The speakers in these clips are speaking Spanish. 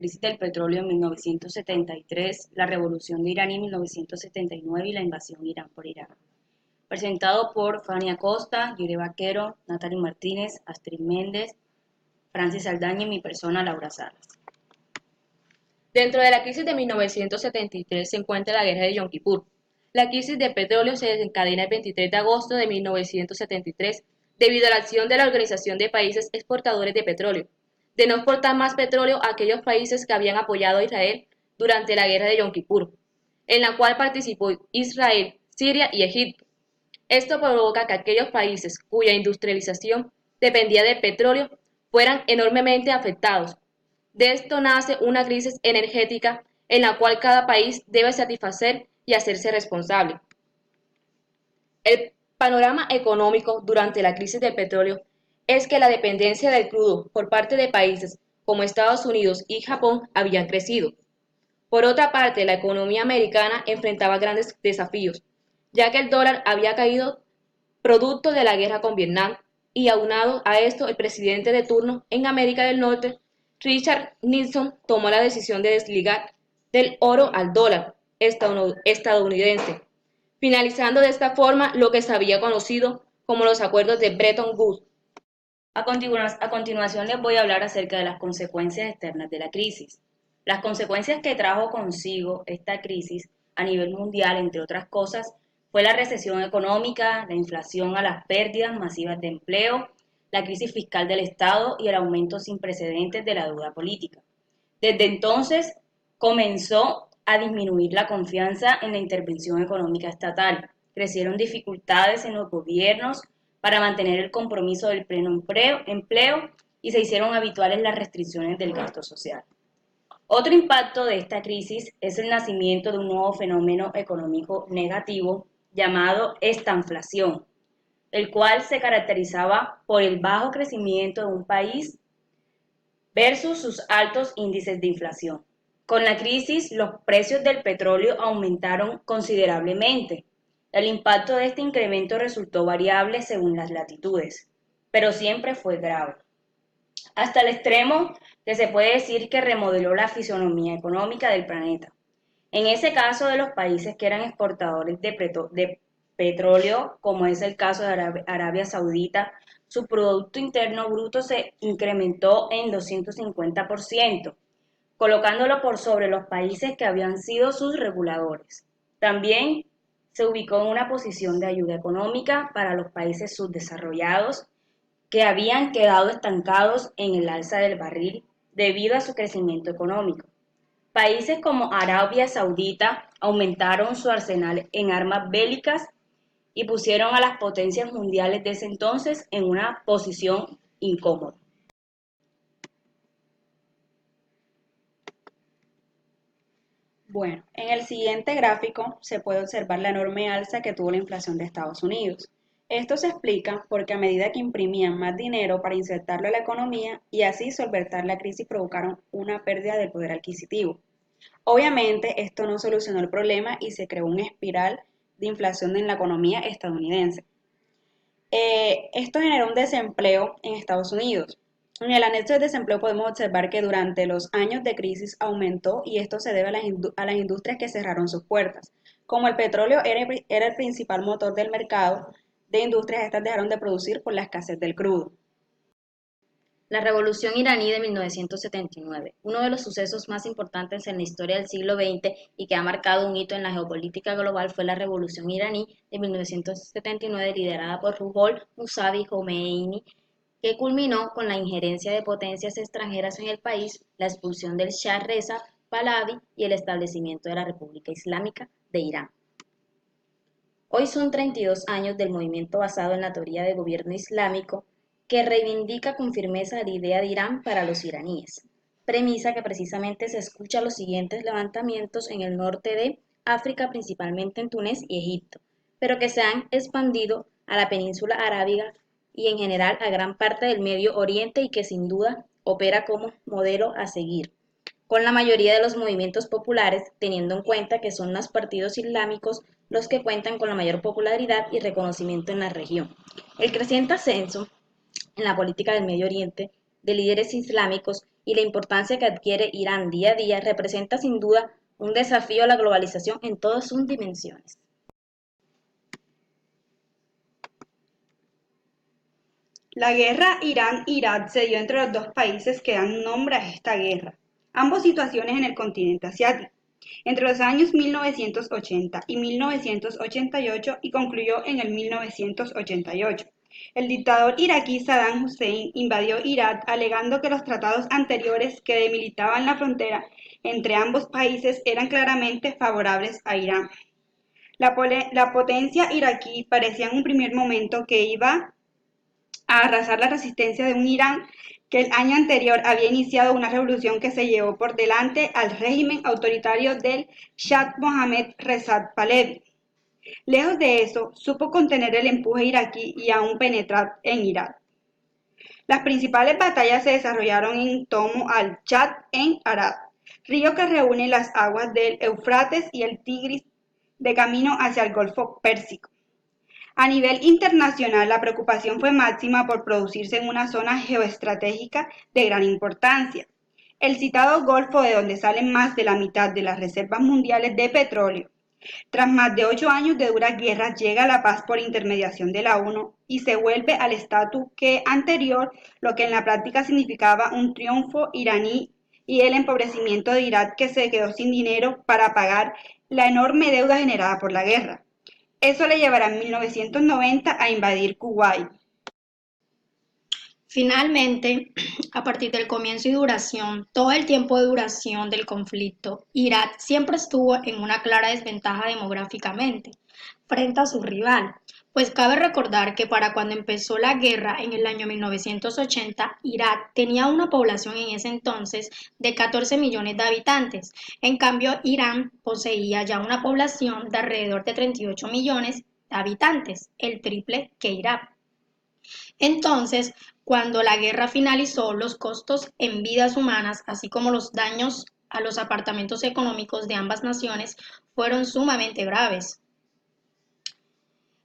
crisis del petróleo en 1973, la revolución de Irán en 1979 y la invasión Irán por Irak. Presentado por Fania Costa, Yuri Vaquero, Natalie Martínez, Astrid Méndez, Francis Saldaña y mi persona, Laura Salas. Dentro de la crisis de 1973 se encuentra la guerra de Yom Kippur. La crisis de petróleo se desencadena el 23 de agosto de 1973 debido a la acción de la Organización de Países Exportadores de Petróleo, de no exportar más petróleo a aquellos países que habían apoyado a Israel durante la guerra de Yom Kippur, en la cual participó Israel, Siria y Egipto. Esto provoca que aquellos países cuya industrialización dependía del petróleo fueran enormemente afectados. De esto nace una crisis energética en la cual cada país debe satisfacer y hacerse responsable. El panorama económico durante la crisis del petróleo es que la dependencia del crudo por parte de países como Estados Unidos y Japón había crecido. Por otra parte, la economía americana enfrentaba grandes desafíos, ya que el dólar había caído producto de la guerra con Vietnam, y aunado a esto, el presidente de turno en América del Norte, Richard Nixon, tomó la decisión de desligar del oro al dólar estadounidense, finalizando de esta forma lo que se había conocido como los acuerdos de Bretton Woods. A continuación les voy a hablar acerca de las consecuencias externas de la crisis. Las consecuencias que trajo consigo esta crisis a nivel mundial, entre otras cosas, fue la recesión económica, la inflación a las pérdidas masivas de empleo, la crisis fiscal del Estado y el aumento sin precedentes de la deuda política. Desde entonces comenzó a disminuir la confianza en la intervención económica estatal. Crecieron dificultades en los gobiernos para mantener el compromiso del pleno empleo y se hicieron habituales las restricciones del gasto social. Otro impacto de esta crisis es el nacimiento de un nuevo fenómeno económico negativo llamado estanflación, el cual se caracterizaba por el bajo crecimiento de un país versus sus altos índices de inflación. Con la crisis, los precios del petróleo aumentaron considerablemente. El impacto de este incremento resultó variable según las latitudes, pero siempre fue grave. Hasta el extremo que se puede decir que remodeló la fisonomía económica del planeta. En ese caso de los países que eran exportadores de petróleo, como es el caso de Arabia Saudita, su Producto Interno Bruto se incrementó en 250%, colocándolo por sobre los países que habían sido sus reguladores. También se ubicó en una posición de ayuda económica para los países subdesarrollados que habían quedado estancados en el alza del barril debido a su crecimiento económico. Países como Arabia Saudita aumentaron su arsenal en armas bélicas y pusieron a las potencias mundiales de ese entonces en una posición incómoda. Bueno, en el siguiente gráfico se puede observar la enorme alza que tuvo la inflación de Estados Unidos. Esto se explica porque a medida que imprimían más dinero para insertarlo en la economía y así solventar la crisis provocaron una pérdida del poder adquisitivo. Obviamente, esto no solucionó el problema y se creó una espiral de inflación en la economía estadounidense. Esto generó un desempleo en Estados Unidos. En el anexo de desempleo podemos observar que durante los años de crisis aumentó y esto se debe a las industrias que cerraron sus puertas. Como el petróleo era el principal motor del mercado de industrias, estas dejaron de producir por la escasez del crudo. La Revolución iraní de 1979, uno de los sucesos más importantes en la historia del siglo XX y que ha marcado un hito en la geopolítica global, fue la Revolución iraní de 1979 liderada por Ruhollah Mursavi Khomeini, que culminó con la injerencia de potencias extranjeras en el país, la expulsión del Shah Reza Pahlavi y el establecimiento de la República Islámica de Irán. Hoy son 32 años del movimiento basado en la teoría de gobierno islámico que reivindica con firmeza la idea de Irán para los iraníes, premisa que precisamente se escucha los siguientes levantamientos en el norte de África, principalmente en Túnez y Egipto, pero que se han expandido a la península arábiga y en general a gran parte del Medio Oriente y que sin duda opera como modelo a seguir con la mayoría de los movimientos populares, teniendo en cuenta que son los partidos islámicos los que cuentan con la mayor popularidad y reconocimiento en la región. El creciente ascenso en la política del Medio Oriente de líderes islámicos y la importancia que adquiere Irán día a día representa sin duda un desafío a la globalización en todas sus dimensiones. La guerra Irán-Irak se dio entre los dos países que dan nombre a esta guerra, ambos situaciones en el continente asiático, entre los años 1980 y 1988 y concluyó en el 1988. El dictador iraquí Saddam Hussein invadió Irak alegando que los tratados anteriores que delimitaban la frontera entre ambos países eran claramente favorables a Irán. La potencia iraquí parecía en un primer momento que iba a arrasar la resistencia de un Irán que el año anterior había iniciado una revolución que se llevó por delante al régimen autoritario del Shah Mohammad Reza Pahlavi. Lejos de eso, supo contener el empuje iraquí y aún penetrar en Irak. Las principales batallas se desarrollaron en torno al Chad en Arad, río que reúne las aguas del Éufrates y el Tigris de camino hacia el Golfo Pérsico. A nivel internacional, la preocupación fue máxima por producirse en una zona geoestratégica de gran importancia, el citado Golfo de donde salen más de la mitad de las reservas mundiales de petróleo. Tras más de 8 años de duras guerras, llega la paz por intermediación de la ONU y se vuelve al estatus que anterior, lo que en la práctica significaba un triunfo iraní y el empobrecimiento de Irak, que se quedó sin dinero para pagar la enorme deuda generada por la guerra. Eso le llevará en 1990 a invadir Kuwait. Finalmente, a partir del comienzo y duración, todo el tiempo de duración del conflicto, Irak siempre estuvo en una clara desventaja demográficamente frente a su rival, pues cabe recordar que para cuando empezó la guerra en el año 1980, Irak tenía una población en ese entonces de 14 millones de habitantes. En cambio, Irán poseía ya una población de alrededor de 38 millones de habitantes, el triple que Irak. Entonces, cuando la guerra finalizó, los costos en vidas humanas, así como los daños a los apartamentos económicos de ambas naciones, fueron sumamente graves,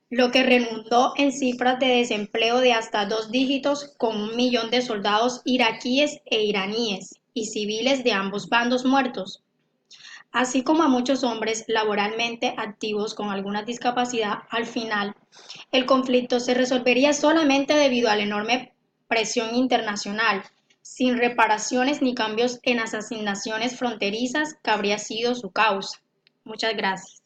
lo que redundó en cifras de desempleo de hasta 2 dígitos, con 1 millón de soldados iraquíes e iraníes y civiles de ambos bandos muertos, así como a muchos hombres laboralmente activos con alguna discapacidad. Al final, el conflicto se resolvería solamente debido a la enorme presión internacional, sin reparaciones ni cambios en las asignaciones fronterizas que habría sido su causa. Muchas gracias.